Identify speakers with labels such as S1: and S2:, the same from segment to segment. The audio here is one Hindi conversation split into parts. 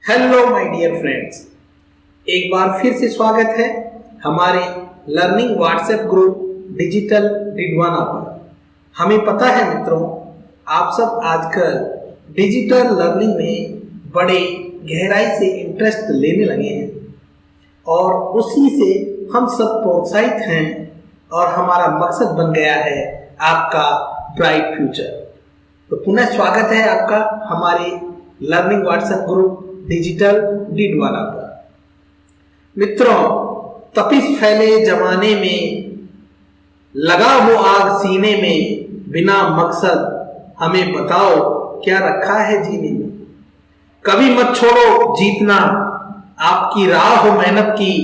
S1: हेलो माय डियर फ्रेंड्स, एक बार फिर से स्वागत है हमारे learning WhatsApp group digital Didwana पर। हमें पता है मित्रों, आप सब आजकल डिजिटल लर्निंग में बड़े गहराई से इंटरेस्ट लेने लगे हैं और उसी से हम सब प्रोत्साहित हैं और हमारा मकसद बन गया है आपका ब्राइट फ्यूचर। तो पुनः स्वागत है आपका हमारे learning WhatsApp group digital Didwana पर। मित्रों, तपिश फैले जमाने में लगा वो आग सीने में, बिना मकसद हमें बताओ क्या रखा है जीने में। कभी मत छोड़ो जीतना, आपकी राह हो मेहनत की,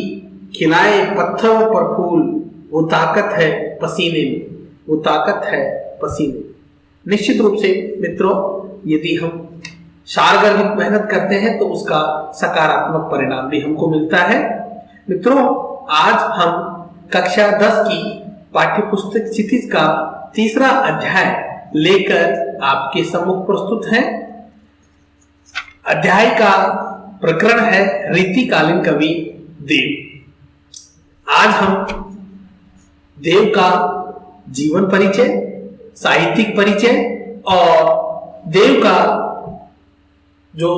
S1: खिलाए पत्थरों पर फूल, वो ताकत है पसीने में, वो ताकत है पसीने में। निश्चित रूप से मित्रों, यदि हम सारगर्भित मेहनत करते हैं तो उसका सकारात्मक परिणाम भी हमको मिलता है। मित्रों, आज हम कक्षा 10 की पाठ्यपुस्तक क्षितिज का तीसरा अध्याय लेकर आपके सम्मुख प्रस्तुत हैं। अध्याय का प्रकरण है रीतिकालीन कवि देव। आज हम देव का जीवन परिचय, साहित्यिक परिचय और देव का जो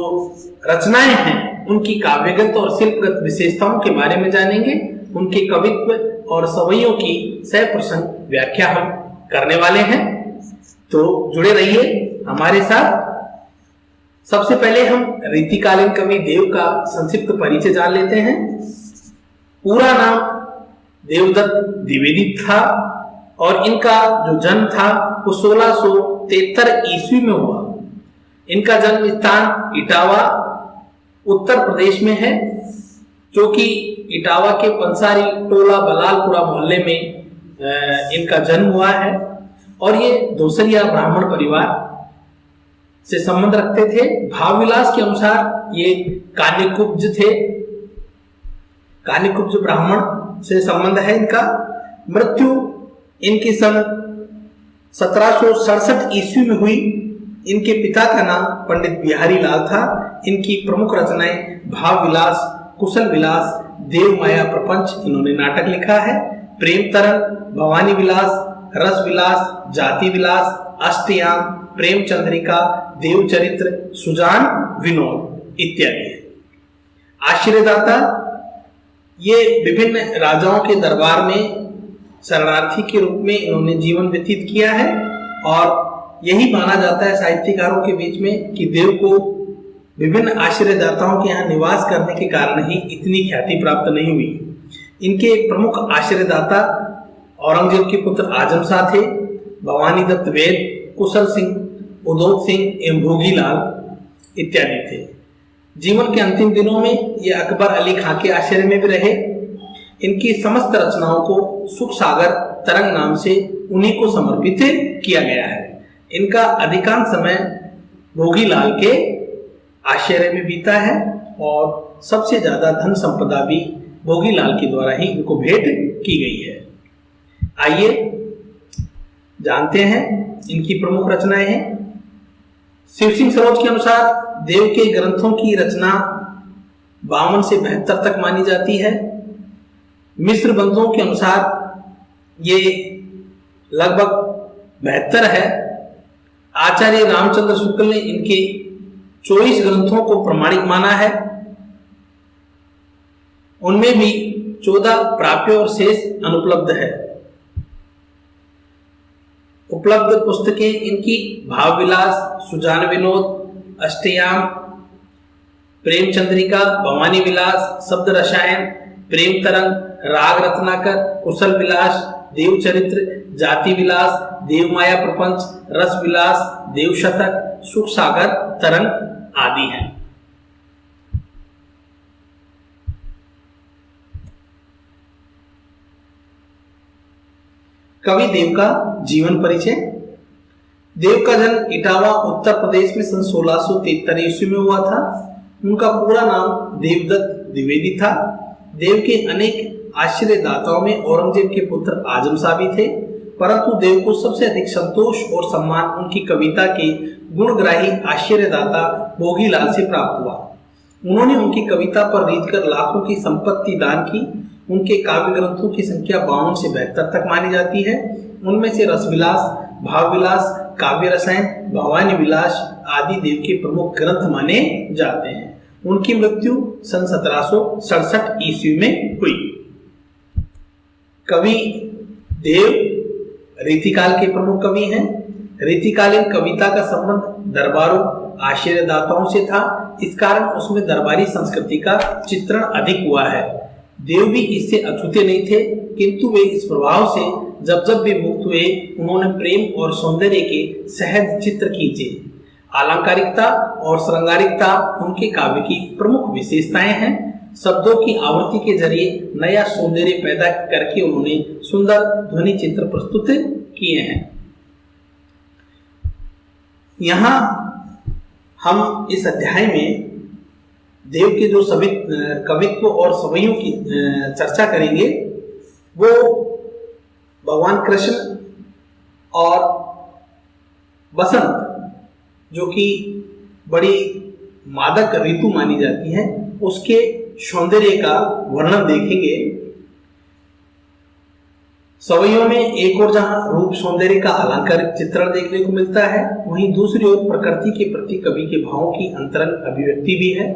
S1: रचनाएं हैं उनकी काव्यगत और शिल्पगत विशेषताओं के बारे में जानेंगे। उनके कवित्व और सवैयों की सप्रसंग व्याख्या हम करने वाले हैं, तो जुड़े रहिए हमारे साथ। सबसे पहले हम रीतिकालीन कवि देव का संक्षिप्त परिचय जान लेते हैं। पूरा नाम देवदत्त द्विवेदी था और इनका जो जन्म था वो 1673 ईस्वी में हुआ। इनका जन्म स्थान इटावा उत्तर प्रदेश में है, जो कि इटावा के पंसारी टोला बलालपुरा मोहल्ले में इनका जन्म हुआ है। और ये दोसरिया ब्राह्मण परिवार से संबंध रखते थे। भाव विलास के अनुसार ये कान्यकुब्ज थे, कान्यकुब्ज ब्राह्मण से संबंध है इनका। मृत्यु इनकी सन 1767 ईस्वी में हुई। इनके पिता का नाम पंडित बिहारी लाल था। इनकी प्रमुख रचनाएं भाव विलास, कुशल विलास, देव माया प्रपंच, इन्होंने नाटक लिखा है। प्रेम तरंग, भवानी विलास, रस विलास, जाति विलास, अष्टयाम, प्रेम चंद्रिका, देव चरित्र, सुजान, विनोद इत्यादि है। आश्रयदाता, ये विभिन्न राजाओं के दरबार में शरणार्थी के रूप में इन्होंने जीवन व्यतीत किया है और यही माना जाता है साहित्यकारों के बीच में कि देव को विभिन्न आश्रयदाताओं के यहाँ निवास करने के कारण ही इतनी ख्याति प्राप्त नहीं हुई। इनके प्रमुख आश्रयदाता औरंगजेब के पुत्र आजम शाह थे, भवानी दत्त वेद, कुशल सिंह, उदोत सिंह एवं भोगीलाल इत्यादि थे। जीवन के अंतिम दिनों में ये अकबर अली खां के आश्रय में भी रहे। इनकी समस्त रचनाओं को सुख सागर तरंग नाम से उन्हीं को समर्पित किया गया है। इनका अधिकांश समय भोगीलाल के आश्रय में बीता है और सबसे ज्यादा धन संपदा भी भोगीलाल के द्वारा ही इनको भेंट की गई है। आइए जानते हैं इनकी प्रमुख रचनाएं हैं। शिव सिंह सरोज के अनुसार देव के ग्रंथों की रचना 52 से 72 तक मानी जाती है। मिश्र बंधुओं के अनुसार ये लगभग 72 है। आचार्य रामचंद्र शुक्ल ने इनके 24 ग्रंथों को प्रमाणिक माना है। उनमें भी 14 प्राप्य और शेष अनुपलब्ध है। उपलब्ध पुस्तकें इनकी भाव विलास, सुजान विनोद, अष्टयाम, प्रेम चंद्रिका, भवानी विलास, शब्द रसायन, प्रेम तरंग, राग रत्नाकर, कुशल विलास, देव चरित्र, जाति विलास, देव माया प्रपंच, रस विलास, देव शतक, सुख सागर तरंग आदि हैं। कवि देव का जीवन परिचय। देव का जन्म इटावा उत्तर प्रदेश में सन 1673 ईस्वी में हुआ था। उनका पूरा नाम देवदत्त द्विवेदी था। देव के अनेक आश्रयदाताओं में औरंगजेब के पुत्र आजम शाह भी थे, परंतु देव को सबसे अधिक संतोष और सम्मान उनकी कविता के गुणग्राही आश्चर्यदाता भोगीलाल से प्राप्त हुआ। उन्होंने उनकी कविता पर रीझकर लाखों की संपत्ति दान की। उनके काव्य ग्रंथों की संख्या 52 से 72 तक मानी जाती है। उनमें से रसविलास, भावविलास, काव्य रसायन, भवानी विलास आदि देव के प्रमुख ग्रंथ माने जाते हैं। उनकी मृत्यु सन 1767 ईस्वी में हुई। कवि देव रीतिकाल के प्रमुख कवि हैं। रीतिकालीन कविता का संबंध दरबारों, आश्रयदाताओं से था। इस कारण उसमें दरबारी संस्कृति का चित्रण अधिक हुआ है। देव भी इससे अछूते नहीं थे, किंतु वे इस प्रभाव से जब जब भी मुक्त हुए, उन्होंने प्रेम और सौंदर्य के सहज चित्र खींचे। अलंकारिकता और श्रृंगारिकता उनके काव्य की प्रमुख विशेषताएं हैं। शब्दों की आवृत्ति के जरिए नया सौंदर्य पैदा करके उन्होंने सुंदर ध्वनि चित्र प्रस्तुत किए हैं। यहाँ हम इस अध्याय में देव के जो सभी कवित्व और सवैयों की चर्चा करेंगे, वो भगवान कृष्ण और बसंत, जो कि बड़ी मादक ऋतु मानी जाती है, उसके सौंदर्य का वर्णन देखेंगे। सवैयों में एक और जहां रूप सौंदर्य का अलंकारिक चित्रण देखने को मिलता है, वहीं दूसरी ओर प्रकृति के प्रति कवि के भावों की अंतरंग अभिव्यक्ति भी है।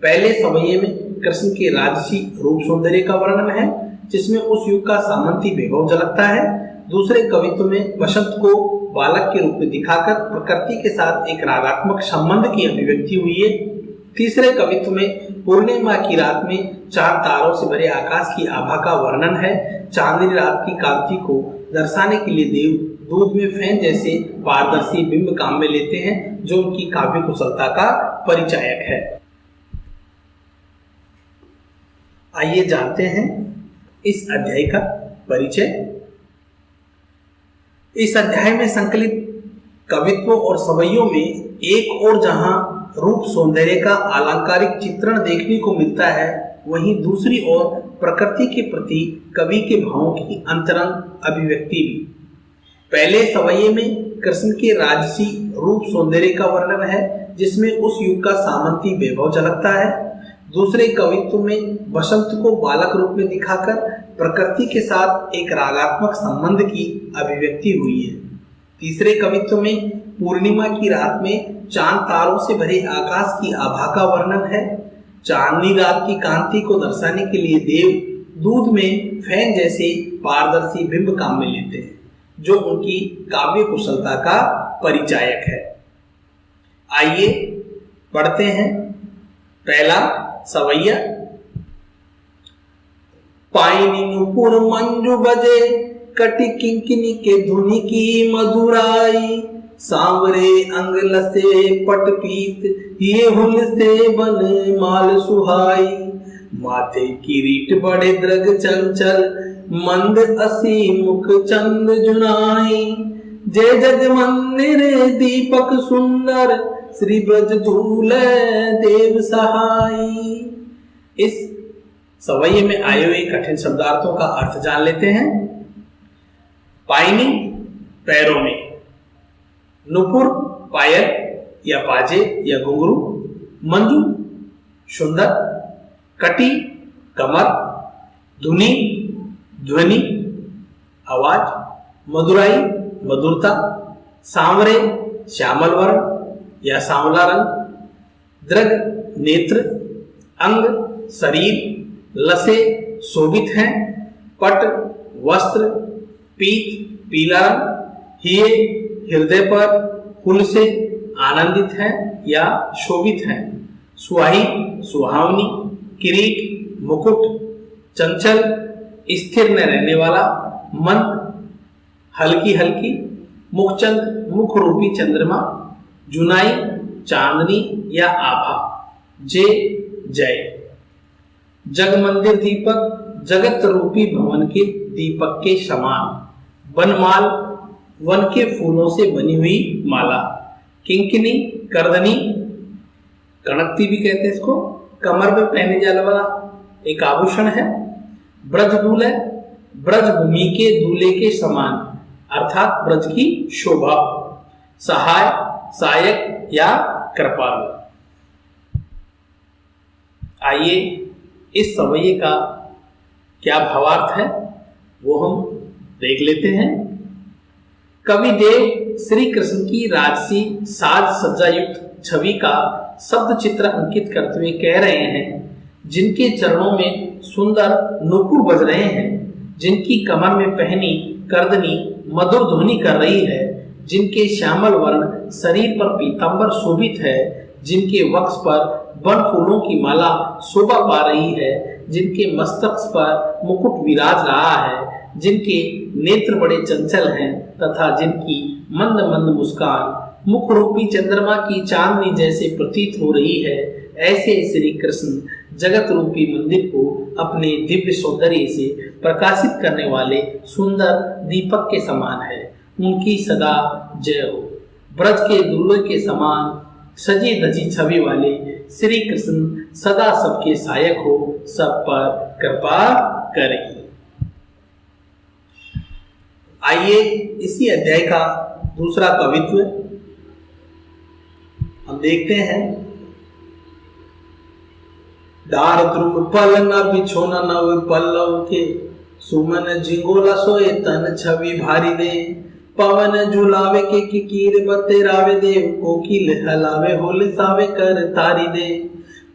S1: पहले सवैये में कृष्ण के राजसी रूप सौंदर्य का वर्णन है, जिसमें उस युग का सामंती वैभव झलकता है। दूसरे कवित्व में बसंत को बालक के रूप में दिखाकर प्रकृति के साथ एक रागात्मक संबंध की अभिव्यक्ति हुई है। तीसरे कवित्व में पूर्णिमा की रात में चार तारों से भरे आकाश की आभा का वर्णन है। चांदनी रात की कांति को दर्शाने के लिए देव दूध में फैन जैसे पारदर्शी बिंब काम में लेते हैं, जो उनकी काव्य कुशलता का परिचायक है। आइए जानते हैं इस अध्याय का परिचय। इस अध्याय में संकलित कवित्व और सवैयों में एक और जहां रूप सौंदर्य का अलंकारिक चित्रण देखने को मिलता है, वहीं दूसरी ओर प्रकृति के प्रति कवि के भावों की अंतरंग अभिव्यक्ति भी। पहले सवैये में कृष्ण के राजसी रूप सौंदर्य का वर्णन है, जिसमें उस युग का सामंती वैभव झलकता है। दूसरे कवित्व में बसंत को बालक रूप में दिखाकर प्रकृति के साथ एक रागात्मक संबंध की अभिव्यक्ति हुई है। तीसरे कवित्व में पूर्णिमा की रात में चांद तारों से भरे आकाश की आभा का वर्णन है। चांदनी रात की कांति को दर्शाने के लिए देव दूध में फैन जैसे पारदर्शी बिंब काम में लेते हैं, जो उनकी काव्य कुशलता का परिचायक है। आइए पढ़ते हैं। पहला सवैया। पाइनी नुपुर मंजू बजे, कटी किंकिनी के धुनी की मधुराई। सांवरे अंग लसे पटपीत, ये हुल से बन माल सुहाई। माथे किरीट बड़े द्रग चंचल, मंद असी मुख चंद जुनाई। जय जग मंदिर दीपक सुंदर, श्री ब्रज धूले देव सहाई। इस सवैये में आए हुए कठिन शब्दार्थों का अर्थ जान लेते हैं। पाइनी पैरों में, नुपुर पायल या पाजे या घुंघरू, मंजू सुंदर, कटी कमर, धुनी ध्वनि आवाज, मधुराई मधुरता, सांवरे श्यामल वर्ण या सांवला रंग, द्रग नेत्र, अंग शरीर, लसे शोभित हैं, पट वस्त्र, पीत पीला रंग, हिये हृदय पर, हुल से आनंदित है या शोभित है, सुहाई सुहावनी, किरीट मुकुट, चंचल स्थिर न रहने वाला, मंद हल्की हल्की, मुखचंद मुख रूपी चंद्रमा, जुनाई चांदनी या आभा, जय। जग मंदिर दीपक, जगत रूपी भवन के दीपक के समान। बनमाल, वन के फूलों से बनी हुई माला। किंकिनी करदनी, कणकती भी कहते हैं इसको, कमर में पहने जाने वाला एक आभूषण है। ब्रज दूल्हे, ब्रज भूमि के दूल्हे के समान, अर्थात ब्रज की शोभा। सहाय सहायक या कृपालु। आइए इस सवैये का क्या भावार्थ है वो हम देख लेते हैं। कवि देव श्री कृष्ण की राजसी साज सज्जा युक्त छवि का शब्द चित्र अंकित करते हुए कह रहे हैं, जिनके चरणों में सुंदर नूपुर बज रहे हैं, जिनकी कमर में पहनी करदनी मधुर ध्वनि कर रही है, जिनके श्यामल वर्ण शरीर पर पीतांबर शोभित है, जिनके वक्ष पर वन फूलों की माला शोभा पा रही है, जिनके मस्तक पर मुकुट विराज रहा है, जिनके नेत्र बड़े चंचल हैं तथा जिनकी मंद मंद मुस्कान मुख रूपी चंद्रमा की चांदनी जैसे प्रतीत हो रही है, ऐसे श्री कृष्ण जगत रूपी मंदिर को अपने दिव्य सौंदर्य से प्रकाशित करने वाले सुंदर दीपक के समान है। उनकी सदा जय हो। ब्रज के दूल्हे के समान सजी धजी छवि वाले श्री कृष्ण सदा सबके सहायक हो, सब पर कृपा करें। आइए इसी अध्याय का दूसरा कवित्व हम देखते हैं। डार ध्रुव पलना बिछोना नव पल्लव के, सुमन जिंगोला सोए तन छवि भारी दे, पवन झुलावे के किकीर बतेरावे दे, कोकिल हलावे होल सावे कर तारी दे,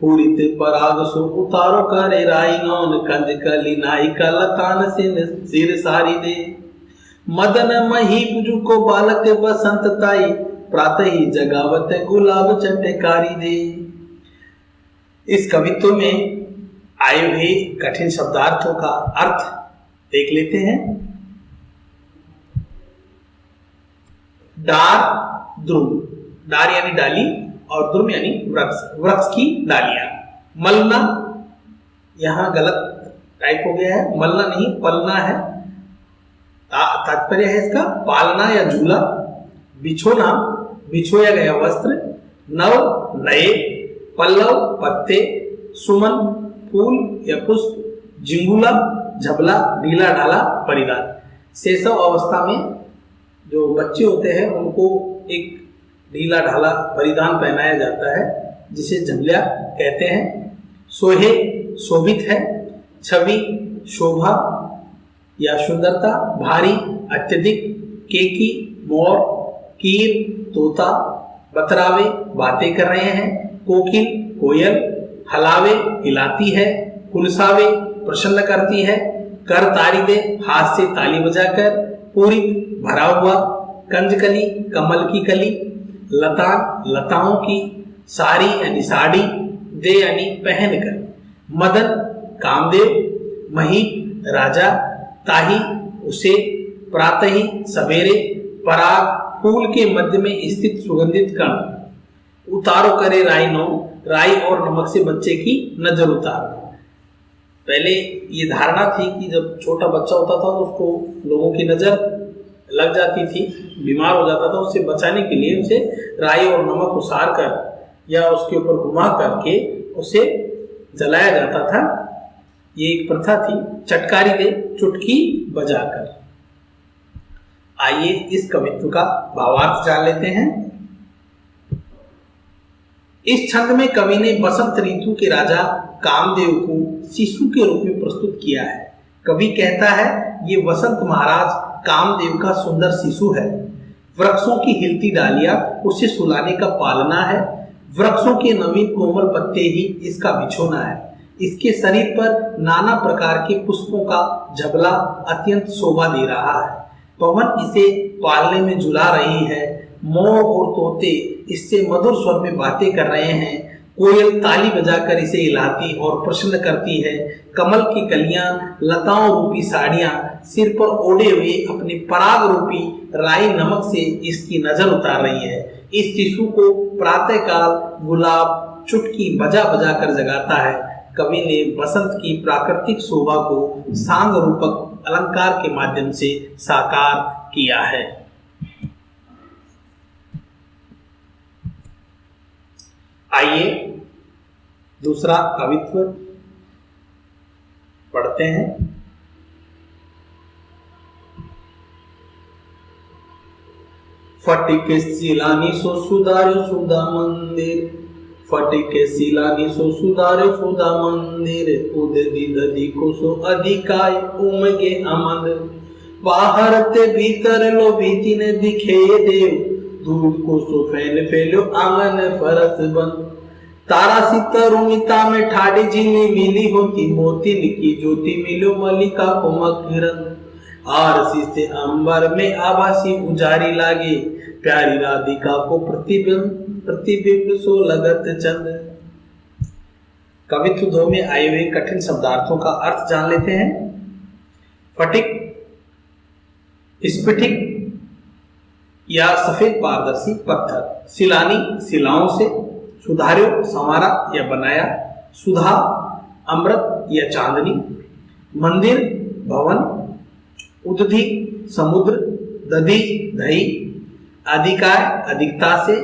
S1: पूरित पराग सो उतारो करे राई नौन, कंज कली नाई का लतान से सिर सारी दे, मदन महीप जुको बालक बसंत ताई, प्रातः ही जगावत गुलाब चटकारी दे। इस कवित्व में आए हुए कठिन शब्दार्थों का अर्थ देख लेते हैं। डार ध्रुव, डार यानी डाली और ध्रुव यानी वृक्ष, वृक्ष की डालियां। मलना यहां गलत टाइप हो गया है, मलना नहीं पलना है, तात्पर्य है इसका पालना या झूला। बिछोना बिछोया गया वस्त्र, नव नए, पल्लव पत्ते, सुमन फूल या पुष्प, जिंगुला झबला ढीला ढाला परिधान। शैशव अवस्था में जो बच्चे होते हैं उनको एक ढीला ढाला परिधान पहनाया जाता है जिसे झबलिया कहते हैं। सोहे शोभित है, छवि शोभा या सुंदरता, भारी अत्यधिक, केकी मोर, कीर तोता, बतरावे बातें कर रहे हैं, कोकिल कोयल, हलावे हिलाती है, कुलसावे प्रसन्न करती है, कर तारी दे हाथ से ताली बजाकर, पूरित भरा हुआ, कंजकली कमल की कली, लतान लताओं की, साड़ी यानी साड़ी, दे यानी पहनकर, मदन कामदेव, महीप राजा, ताही उसे, प्रातः ही सवेरे, पराग फूल के मध्य में स्थित सुगंधित कण, उतारो करे राई नो, राई और नमक से बच्चे की नजर उतारना। पहले ये धारणा थी कि जब छोटा बच्चा होता था तो उसको लोगों की नजर लग जाती थी, बीमार हो जाता था, उससे बचाने के लिए उसे राई और नमक उसार कर या उसके ऊपर घुमा करके उसे जलाया जाता था। ये एक प्रथा थी, चटकारी दे चुटकी बजाकर। आइए इस कवित्व का भावार्थ जान लेते हैं। इस छंद में कवि ने बसंत ऋतु के राजा कामदेव को शिशु के रूप में प्रस्तुत किया है। कवि कहता है ये वसंत महाराज कामदेव का सुंदर शिशु है। वृक्षों की हिलती डालियां उसे सुलाने का पालना है। वृक्षों के नवीन कोमल पत्ते ही इसका बिछोना है। इसके शरीर पर नाना प्रकार के पुष्पों का झबला अत्यंत शोभा दे रहा है। पवन इसे पालने में झुला रही है। मोर और तोते इससे मधुर स्वर में बातें कर रहे हैं। कोयल ताली बजाकर इसे हिलाती और प्रसन्न करती है। कमल की कलियां, लताओं रूपी साड़ियां सिर पर ओढ़े हुए अपने पराग रूपी राई नमक से इसकी नजर उतार रही है। इस शिशु को प्रातःकाल गुलाब चुटकी बजा बजा कर जगाता है। कवि ने बसंत की प्राकृतिक शोभा को सांग रूपक अलंकार के माध्यम से साकार किया है। आइए दूसरा कवित्व पढ़ते हैं। फटिक सिलानी सो सुधार्यो सुधा मंदिर, फटिक सिलानी सो सुधारे सुधा मंदिर उददी ददी को सो अधिकाय उमगे अमंद बाहर ते भीतर लो भीति ने दिखे देव दूध को सो फैल फैलो आंगन फरस बंद तारा सितरुमिता में ठाडी झीली मिली होती मोती की ज्योति मिलो मलिका को मकरंद आरसी से अंबर में आभासी उजारी लागे प्यारी राधिका को प्रतिबिंब सो लगत चंद। कवित्व 2 में आए हुए कठिन शब्दार्थों का अर्थ जान लेते हैं। फटिक स्फटिक या सफेद पारदर्शी पत्थर, सिलानी शिलाओं से, सुधार्यो संवारा या बनाया, सुधा अमृत या चांदनी, मंदिर भवन, उदधि समुद्र, दधि दही, अधिकाय अधिकता से,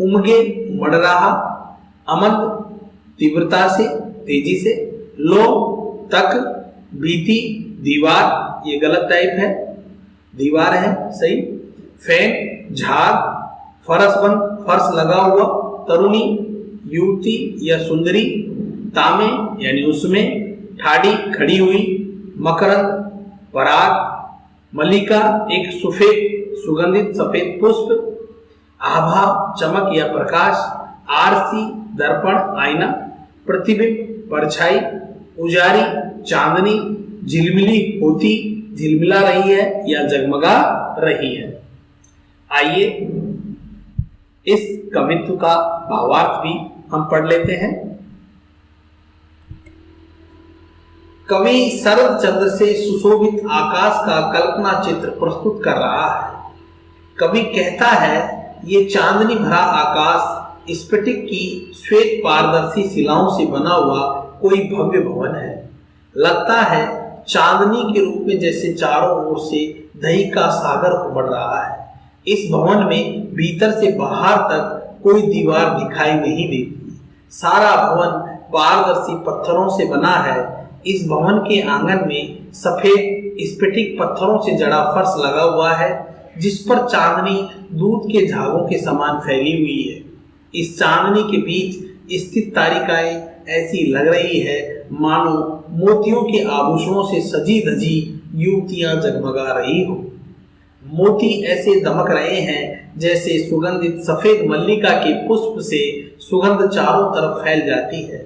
S1: उमगे मडराहा, अमंद तीव्रता से तेजी से, लो तक, भीति दीवार, ये गलत टाइप है, दीवार है सही, फैन झाग, फरस बंद फर्श लगा हुआ, तरुणी युवती या सुंदरी, तामे यानी उसमें, ठाड़ी खड़ी हुई, मकरंद पराग, मलिका एक सफेद सुगंधित सफेद पुष्प, आभा चमक या प्रकाश, आरसी दर्पण आईना, प्रतिबिंब परछाई, उजारी चांदनी, झिलमिली होती झिलमिला रही है या जगमगा रही है। आइए इस कवित्व का भावार्थ भी हम पढ़ लेते हैं। कवि शरद चंद्र से सुशोभित आकाश का कल्पना चित्र प्रस्तुत कर रहा है। कवि कहता है ये चांदनी भरा आकाश स्फटिक की श्वेत पारदर्शी शिलाओं से बना हुआ कोई भव्य भवन है। लगता है चांदनी के रूप में जैसे चारों ओर से दही का सागर उमड़ रहा है। इस भवन में भीतर से बाहर तक कोई दीवार दिखाई नहीं देती। सारा भवन पारदर्शी पत्थरों से बना है। इस भवन के आंगन में सफेद स्फटिक पत्थरों से जड़ा फर्श लगा हुआ है, जिस पर चांदनी दूध के झागों के समान फैली हुई है। इस चांदनी के बीच स्थित तारिकाएं ऐसी लग रही है मानो मोतियों के आभूषणों से सजी धजी युवतियां जगमगा रही हो। मोती ऐसे दमक रहे हैं जैसे सुगंधित सफेद मल्लिका के पुष्प से सुगंध चारों तरफ फैल जाती है।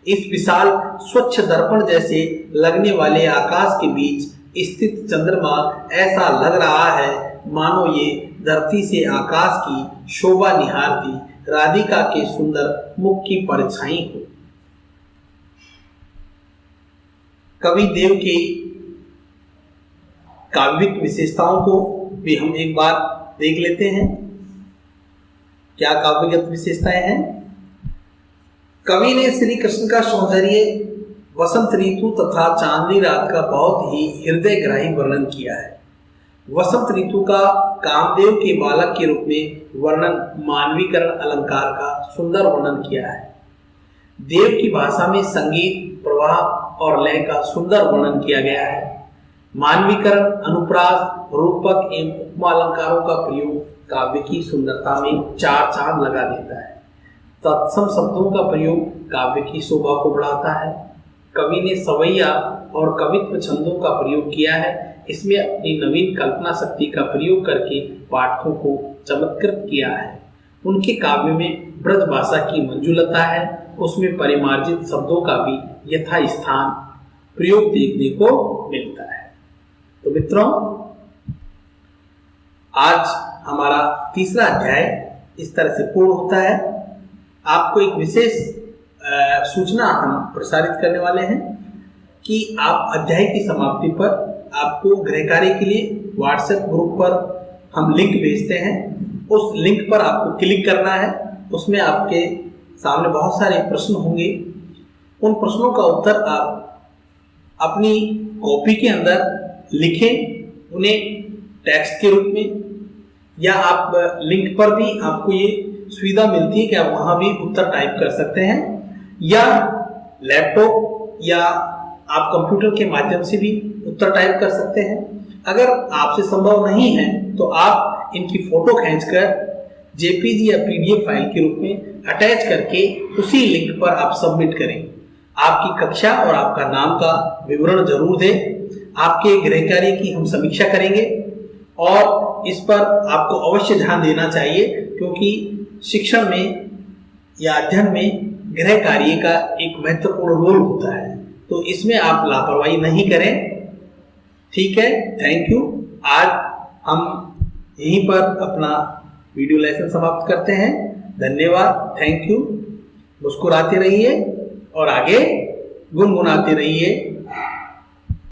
S1: इस विशाल स्वच्छ दर्पण जैसे लगने वाले आकाश के बीच स्थित चंद्रमा ऐसा लग रहा है मानो ये धरती से आकाश की शोभा निहारती राधिका के सुंदर मुख की परछाई हो। कवि देव के काव्यिक विशेषताओं को भी हम एक बार देख लेते हैं। क्या काव्यगत विशेषताएं हैं? कवि ने श्री कृष्ण का सौंदर्य, वसंत ऋतु तथा चांदनी रात का बहुत ही हृदयग्राही वर्णन किया है। वसंत ऋतु का कामदेव के बालक के रूप में वर्णन मानवीकरण अलंकार का सुंदर वर्णन किया है। देव की भाषा में संगीत, प्रवाह और लय का सुंदर वर्णन किया गया है। मानवीकरण, अनुप्रास, रूपक एवं उपमा अलंकारों का प्रयोग काव्य की सुंदरता में चार चांद लगा देता है। तत्सम शब्दों का प्रयोग काव्य की शोभा को बढ़ाता है। कवि ने सवैया और कवित्व छंदों का प्रयोग किया है। इसमें अपनी नवीन कल्पना शक्ति का प्रयोग करके पाठकों को चमत्कृत किया है। उनके काव्य में ब्रज भाषा की मंजुलता है। उसमें परिमार्जित शब्दों का भी यथास्थान प्रयोग देखने को मिलता है। तो मित्रों, आज हमारा तीसरा अध्याय इस तरह से पूर्ण होता है। आपको एक विशेष सूचना हम प्रसारित करने वाले हैं कि आप अध्याय की समाप्ति पर आपको गृह कार्य के लिए व्हाट्सएप ग्रुप पर हम लिंक भेजते हैं। उस लिंक पर आपको क्लिक करना है। उसमें आपके सामने बहुत सारे प्रश्न होंगे। उन प्रश्नों का उत्तर आप अपनी कॉपी के अंदर लिखें, उन्हें टेक्स्ट के रूप में, या आप लिंक पर भी आपको ये सुविधा मिलती है कि आप वहाँ भी उत्तर टाइप कर सकते हैं, या लैपटॉप या आप कंप्यूटर के माध्यम से भी उत्तर टाइप कर सकते हैं। अगर आपसे संभव नहीं है तो आप इनकी फोटो खींचकर जेपीजी या पीडीएफ फाइल के रूप में अटैच करके उसी लिंक पर आप सबमिट करें। आपकी कक्षा और आपका नाम का विवरण जरूर दें। आपके गृह कार्य की हम समीक्षा करेंगे और इस पर आपको अवश्य ध्यान देना चाहिए, क्योंकि शिक्षण में या अध्ययन में गृह कार्य का एक महत्वपूर्ण रोल होता है, तो इसमें आप लापरवाही नहीं करें। ठीक है, थैंक यू। आज हम यहीं पर अपना वीडियो लेसन समाप्त करते हैं। धन्यवाद, थैंक यू। मुस्कुराते रहिए और आगे गुनगुनाते रहिए।